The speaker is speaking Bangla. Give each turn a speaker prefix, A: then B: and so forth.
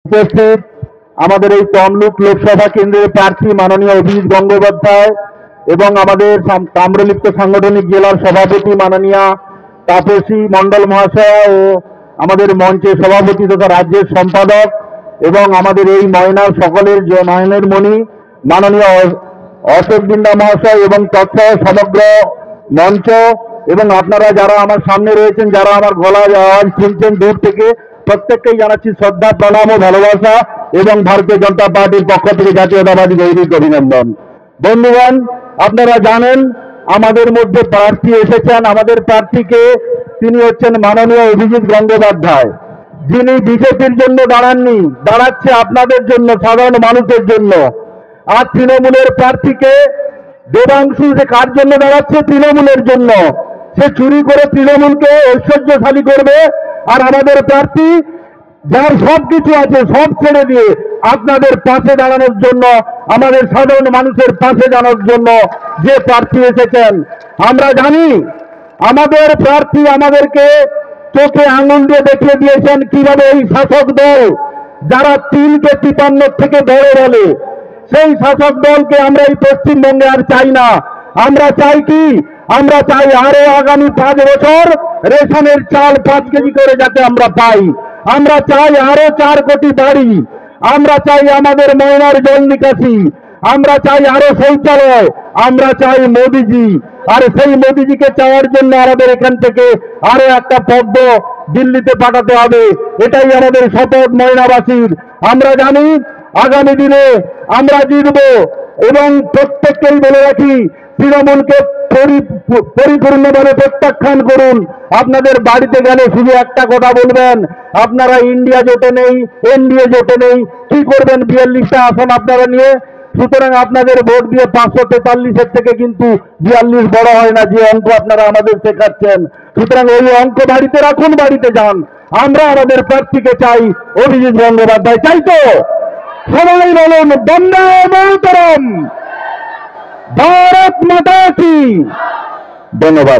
A: উপস্থিত আমাদের এই তমলুক লোকসভা কেন্দ্রের প্রার্থী মাননীয় অভিজিৎ গঙ্গোপাধ্যায় এবং আমাদের তাম্রলিপ্ত সাংগঠনিক জেলার সভাপতি মাননীয়া তাপসী মণ্ডল মহাশয়া ও আমাদের মঞ্চের সভাপতি তথা রাজ্যের সম্পাদক এবং আমাদের এই ময়নার সকলের নয়নের মণি মাননীয় অশোক দিন্দা মহাশয় এবং তৎসহ সমগ্র মঞ্চ এবং আপনারা যারা আমার সামনে রয়েছেন, যারা আমার গলার আওয়াজ শুনছেন দূর থেকে, প্রত্যেককেই জানাচ্ছি শ্রদ্ধা, প্রণাম ও ভালোবাসা এবং ভারতীয় জনতা পার্টির পক্ষ থেকে জাতীয়তাবাদী গৈরিক অভিনন্দন। বন্ধুগণ, আপনারা জানেন আমাদের মধ্যে প্রার্থী এসেছেন। আমাদের প্রার্থীকে তিনি হচ্ছেন মাননীয় অভিজিৎ গঙ্গোপাধ্যায়, যিনি বিজেপির জন্য দাঁড়াননি, দাঁড়াচ্ছে আপনাদের জন্য, সাধারণ মানুষের জন্য। আর তৃণমূলের প্রার্থীকে দেবাংশু, সে কার জন্য দাঁড়াচ্ছে? তৃণমূলের জন্য। সে চুরি করে তৃণমূলকে ঐশ্বর্যশালী করবে। আর আমাদের প্রার্থী, যার সবকিছু আছে সব ছেড়ে দিয়ে আপনাদের পাশে দাঁড়ানোর জন্য, আমাদের সাধারণ মানুষের পাশে দাঁড়ানোর জন্য যে প্রার্থী এসেছেন। আমরা জানি আমাদের প্রার্থী আমাদেরকে চোখে আঙুল দিয়ে দেখিয়ে দিয়েছেন কিভাবে এই শাসক দল, যারা 3কে 53 থেকে বড় বলে, সেই শাসক দলকে আমরা এই পশ্চিমবঙ্গে আর চাই না। আমরা চাই কি? আমরা চাই আরো আগামী 5 বছর রেশনের চাল 5 কেজি করে যাতে আমরা পাই। আমরা চাই আরো 4 কোটি বাড়ি। আমরা চাই আমাদের ময়নার জল নিকাশি। আমরা চাই আরো শৌচালয়। আমরা চাই মোদিজি। আর সেই মোদিজিকে চাওয়ার জন্য আমাদের এখান থেকে আরো একটা পদ্ম দিল্লিতে পাঠাতে হবে। এটাই আমাদের শপথ ময়নাবাসীর। আমরা জানি আগামী দিনে আমরা জিতব এবং প্রত্যেককেই বলে রাখি, তৃণমূলকে পরিপূর্ণভাবে প্রত্যাখ্যান করুন। আপনাদের বাড়িতে গেলে শুধু একটা কথা বলবেন, আপনারা ইন্ডিয়া জোটে নেই, এনডিএ জোটে নেই, কি করবেন 42টা আসন আপনারা নিয়ে? সুতরাং আপনাদের ভোট দিয়ে 543-এর থেকে কিন্তু 42 বড় হয় না, যে অঙ্ক আপনারা আমাদের শেখাচ্ছেন। সুতরাং ওই অঙ্ক বাড়িতে রাখুন, বাড়িতে যান। আমরা আমাদের প্রার্থীকে চাই, অভিজিৎ গঙ্গোপাধ্যায়। চাই তো? সবাই বলুন বন্দে মাতরম, ভারত মাতা কি। ধন্যবাদ।